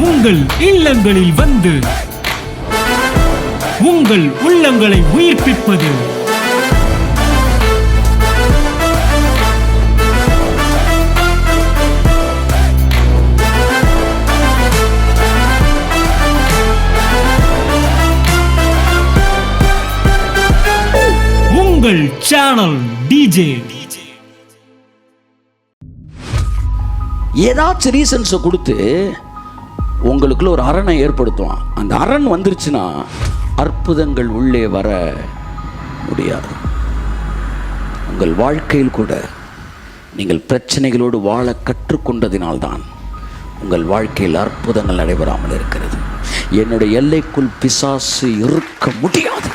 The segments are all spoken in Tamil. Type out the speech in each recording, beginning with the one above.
உங்கள் இல்லங்களில் வந்து உங்கள் உள்ளங்களை உயிர்ப்பிப்பது உங்கள் சேனல் டிஜே. ஏதாச்சும் ரீசன்ஸை கொடுத்து உங்களுக்குள்ள ஒரு அரணை ஏற்படுத்துவான். அந்த அரண் வந்துருச்சுன்னா அற்புதங்கள் உள்ளே வர முடியாது. உங்கள் வாழ்க்கையில் கூட நீங்கள் பிரச்சனைகளோடு வாழ கற்றுக்கொண்டதினால்தான் உங்கள் வாழ்க்கையில் அற்புதங்கள் நடைபெறாமல் இருக்கிறது. என்னுடைய எல்லைக்குள் பிசாசு இருக்க முடியாது.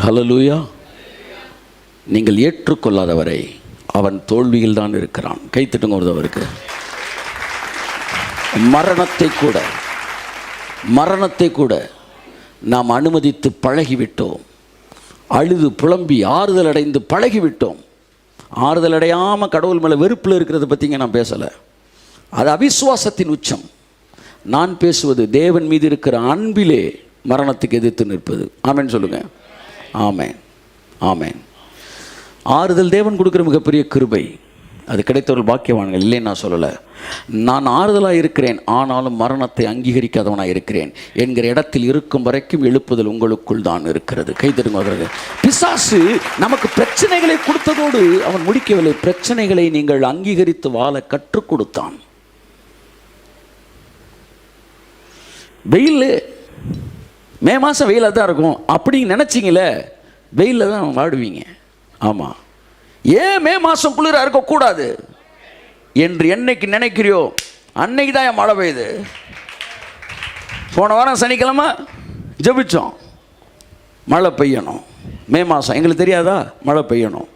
ஹல்லேலூயா. நீங்கள் ஏற்றுக்கொள்ளாதவரை அவன் தோல்வியில் தான் இருக்கிறான். கைத்தட்டுங்க ஒருத்தவருக்கு. மரணத்தை கூட நாம் அனுமதித்து பழகிவிட்டோம். அழுது புலம்பி ஆறுதல் அடைந்து பழகிவிட்டோம். ஆறுதல் அடையாமல் கடவுள் மேலே வெறுப்பில் இருக்கிறத பற்றிங்க நான் பேசலை. அது அவிசுவாசத்தின் உச்சம். நான் பேசுவது தேவன் மீது இருக்கிற அன்பிலே மரணத்துக்கு எதிர்த்து நிற்பது. ஆமென் சொல்லுங்கள். ஆமென், ஆமென். ஆறுதல் தேவன் கொடுக்குற மிகப்பெரிய கிருபை. அது கிடைத்தவர்கள் பாக்கியவான்கள், இல்லைன்னு நான் சொல்லலை. நான் ஆறுதலாக இருக்கிறேன், ஆனாலும் மரணத்தை அங்கீகரிக்காதவனாக இருக்கிறேன் என்கிற இடத்தில் இருக்கும் வரைக்கும் எழுப்புதல் உங்களுக்குள் தான் இருக்கிறது. கைதருங்க. பிசாசு நமக்கு பிரச்சனைகளை கொடுத்ததோடு அவன் முடிக்கவில்லை. பிரச்சனைகளை நீங்கள் அங்கீகரித்து வாழ கற்றுக் கொடுத்தான். வெயில் மே மாதம் வெயிலாக தான் இருக்கும் அப்படின்னு நினச்சிங்களே, வெயிலில் தான் வாடுவீங்க. ஆமாம். ஏன் மே மாதம் குளிராக இருக்கக்கூடாது என்று என்னைக்கு நினைக்கிறியோ அன்னைக்கு தான் என் மழை பெய்யுது. போன வாரம் சனிக்கிழமை ஜெபிச்சோம், மழை பெய்யணும். மே மாதம் எங்களுக்கு தெரியாதா? மழை பெய்யணும்.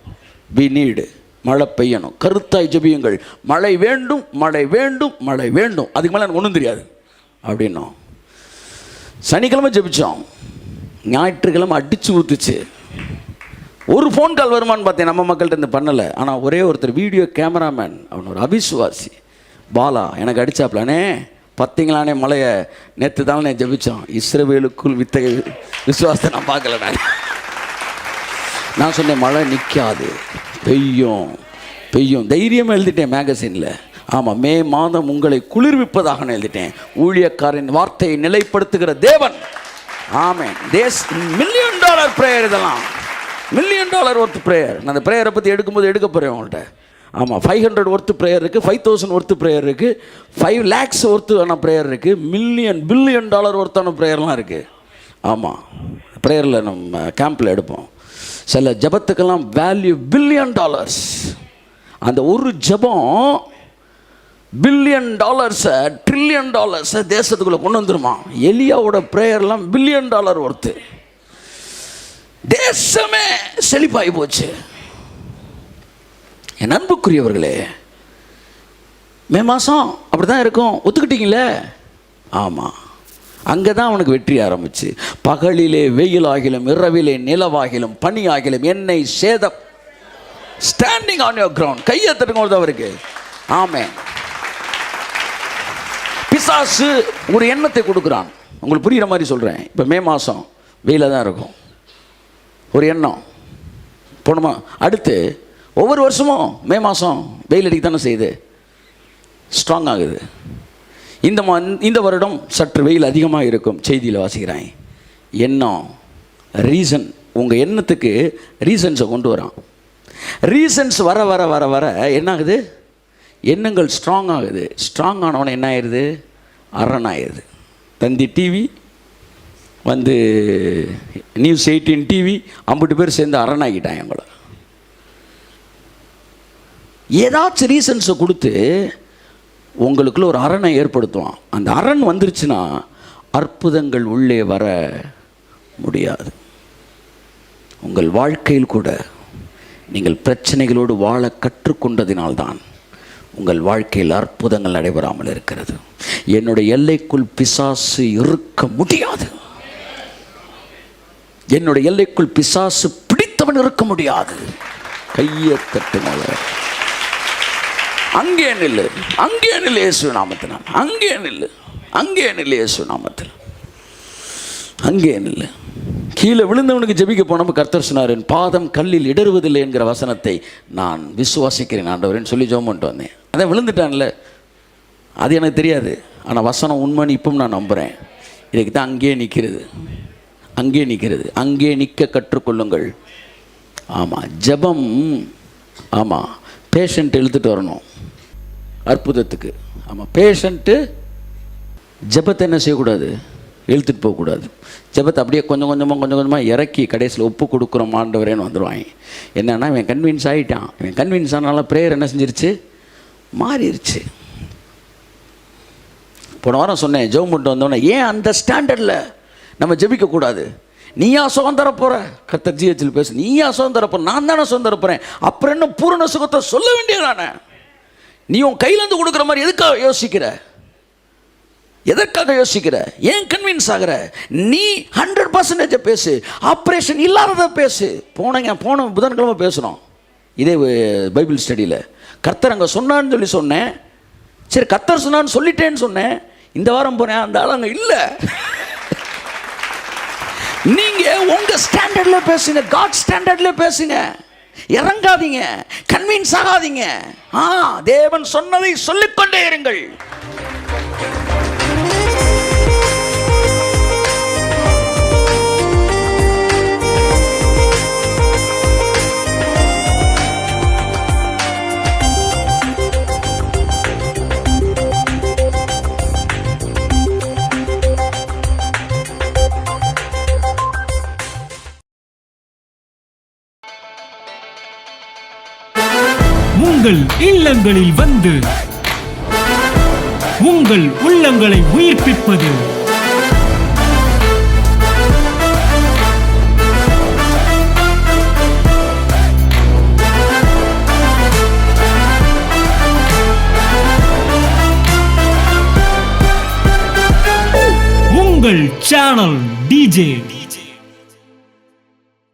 வி நீடு, மழை பெய்யணும். கருத்தாய் ஜெபியுங்கள். மழை வேண்டும், மழை வேண்டும், மழை வேண்டும். அதுக்கு மேலே எனக்கு ஒன்றும் தெரியாது அப்படின்னோம். சனிக்கிழமை ஜெபிச்சோம், ஞாயிற்றுக்கிழமை அடித்து ஊற்றுச்சு. ஒரு ஃபோன் கால் வருமானு பார்த்தேன், நம்ம மக்கள்கிட்ட இருந்து பண்ணலை. ஆனால் ஒரே ஒருத்தர் வீடியோ கேமராமேன், அவன் ஒரு அவிசுவாசி, பாலா எனக்கு அடித்தாப்லானே பார்த்தீங்களானே மழையை நேற்று தானே ஜெபித்தோம். இஸ்ரவேலுக்குள் வித்தகை விசுவாசத்தை நான் பார்க்கல. நான் சொன்னேன் மழை நிற்காது, பெய்யும் பெய்யும். தைரியமாக எழுதிட்டேன் மேகசினில். ஆமாம், மே மாதம் உங்களை குளிர்விப்பதாக எழுதிட்டேன். ஊழியக்காரின் வார்த்தையை நிலைப்படுத்துகிற தேவன். ஆமென். $1 மில்லியன் ப்ரேயர். இதெல்லாம் $1 மில்லியன் ஒர்த் ப்ரேயர். நான் அந்த ப்ரேயரை பற்றி எடுக்கும்போது எடுக்க போகிறேன் உங்கள்கிட்ட. ஆமாம், 500 ஒர்த்து ப்ரேயர் இருக்குது, 5000 ஒர்த்து ப்ரேயர் இருக்குது, 5 lakhs ஒர்த்தான ப்ரேயர் இருக்குது, $1 பில்லியன் ஒர்த்தான ப்ரேயர்லாம் இருக்குது. ஆமாம், ப்ரேயரில் நம்ம கேம்பில் எடுப்போம். சில ஜபத்துக்கெல்லாம் வேல்யூ $1 பில்லியன். அந்த ஒரு ஜபம் $1 பில்லியன் $1 ட்ரில்லியன் தேசத்துக்குள்ளே கொண்டு வந்துருமா. எலியாவோட ப்ரேயர்லாம் $1 பில்லியன் ஒர்த்து. தேசமே செழிப்பாகி போச்சு. என் அன்புக்குரியவர்களே, மே மாதம் அப்படி தான் இருக்கும். ஒத்துக்கிட்டீங்களே? ஆமாம், அங்கே தான் அவனுக்கு வெற்றி ஆரம்பிச்சு. பகலிலே வெயில் ஆகிலும், இரவிலே நிலவாகிலும், பனி ஆகிலும் என்னை சேதம். Standing on your ground. கையை தட்டுங்க அவருக்கு. ஆமென். பிசாசு ஒரு எண்ணத்தை கொடுக்குறான். உங்களுக்கு புரிகிற மாதிரி சொல்கிறேன். இப்போ மே மாதம் வெயிலாக தான் இருக்கும், ஒரு எண்ணம் போனோமா. அடுத்து ஒவ்வொரு வருஷமும் மே மாதம் வெயில் அடிக்க தானே செய்யுது, ஸ்ட்ராங் ஆகுது. இந்த வருடம் சற்று வெயில் அதிகமாக இருக்கும். செய்தியில் வாசிக்கிறேன். எண்ணம், ரீசன். உங்கள் எண்ணத்துக்கு ரீசன்ஸை கொண்டு வரான். ரீசன்ஸ் வர வர வர வர என்ன ஆகுது? எண்ணங்கள் ஸ்ட்ராங் ஆகுது. ஸ்ட்ராங் ஆனவன என்ன ஆயிடுது? அரண் ஆயிடுது. தந்தி டிவி வந்து நியூஸ் 18 டிவி 50 பேர் சேர்ந்து அரண் ஆகிட்டாங்க எங்களை. ஏதாச்சும் ரீசன்ஸை கொடுத்து உங்களுக்குள்ள ஒரு அரணை ஏற்படுத்துவான். அந்த அரண் வந்துருச்சுன்னா அற்புதங்கள் உள்ளே வர முடியாது. உங்கள் வாழ்க்கையில் கூட நீங்கள் பிரச்சனைகளோடு வாழ கற்றுக்கொண்டதினால்தான் உங்கள் வாழ்க்கையில் அற்புதங்கள் நடைபெறாமல் இருக்கிறது. என்னுடைய எல்லைக்குள் பிசாசு இருக்க முடியாது. என்னுடைய எல்லைக்குள் பிசாசு பிடித்தவன் இருக்க முடியாது. கையை தட்டுனால அங்கே நில்லு, அங்கே நில்லு இயேசு நாமத்தினால், அங்கே நில்லு, அங்கே நில்லு இயேசு நாமத்தில், அங்கே நில்லு. கீழே விழுந்தவனுக்கு ஜெபிக்க போனப்ப கர்த்தர் சொன்னார், என் பாதம் கல்லில் இடறுவதில்லை என்கிற வசனத்தை நான் விசுவாசிக்கிறேன் ஆண்டவரேன்னு சொல்லி ஜெபம் பண்ணிட்டு வந்தேன். அதான் விழுந்துட்டான்ல, அது எனக்கு தெரியாது. ஆனால் வசனம் உண்மைன்னு இப்பவும் நான் நம்புகிறேன். இதுக்கு தான் அங்கேயே நிற்கிறது, அங்கே நிற்கிறது. அங்கே நிற்க கற்றுக்கொள்ளுங்கள். ஆமாம், ஜெபம். ஆமாம், பேஷண்ட் இழுத்துட்டு வரணும் அற்புதத்துக்கு. ஆமாம், பேஷண்ட்டு ஜெபத்தை என்ன செய்யக்கூடாது, இழுத்துட்டு போகக்கூடாது. ஜெபத்தை அப்படியே கொஞ்சம் கொஞ்சமாக இறக்கி கடைசியில் ஒப்பு கொடுக்குறோம் ஆண்டவரேன்னு வந்துடுவாங்க. என்னன்னா இவன் கன்வின்ஸ் ஆகிட்டான். இவன் கன்வின்ஸ் ஆனால ப்ரேயர் என்ன செஞ்சிருச்சு, மாறிடுச்சு. போன வாரம் சொன்னேன், ஜெபம் பண்ணிட்டு வந்தோடனே ஏன் அந்த ஸ்டாண்டர்டில் நம்ம ஜெபிக்கக்கூடாது? நீயா சுகம் தரப்போற? கர்த்தர் ஜிஹெச்சில் பேசு, நீயா சுகம் தரப்போற? நான் தானே சுகம் தரப்போறேன். அப்புறம் என்ன பூரண சுகத்தை சொல்ல வேண்டியதானே? நீ உன் கையிலேருந்து கொடுக்குற மாதிரி எதுக்காக யோசிக்கிற? எதற்காக யோசிக்கிற? ஏன் கன்வின்ஸ் ஆகிற? நீ 100% பேசு, ஆப்ரேஷன் இல்லாததை பேசு. போன புதன்கிழமை பேசுகிறோம் இதே பைபிள் ஸ்டடியில். கர்த்தர் அங்கே சொன்னான்னு சொன்னேன். சரி, கர்த்தர் சொன்னான்னு சொல்லிட்டேன்னு சொன்னேன். இந்த வாரம் போனேன், அந்த ஆள் அங்கே இல்லை. நீங்க உங்க ஸ்டாண்டர்ட்ல பேசுங்க, காட் ஸ்டாண்டர்ட்ல பேசுங்க. இறங்காதீங்க, கன்வின்ஸ் ஆகாதீங்க. தேவன் சொன்னதை சொல்லிக்கொண்டே இருங்கள். உங்கள் இல்லங்களில் வந்து உங்கள் உள்ளங்களை உயிர்ப்பிப்பது உங்கள் சேனல் டிஜே.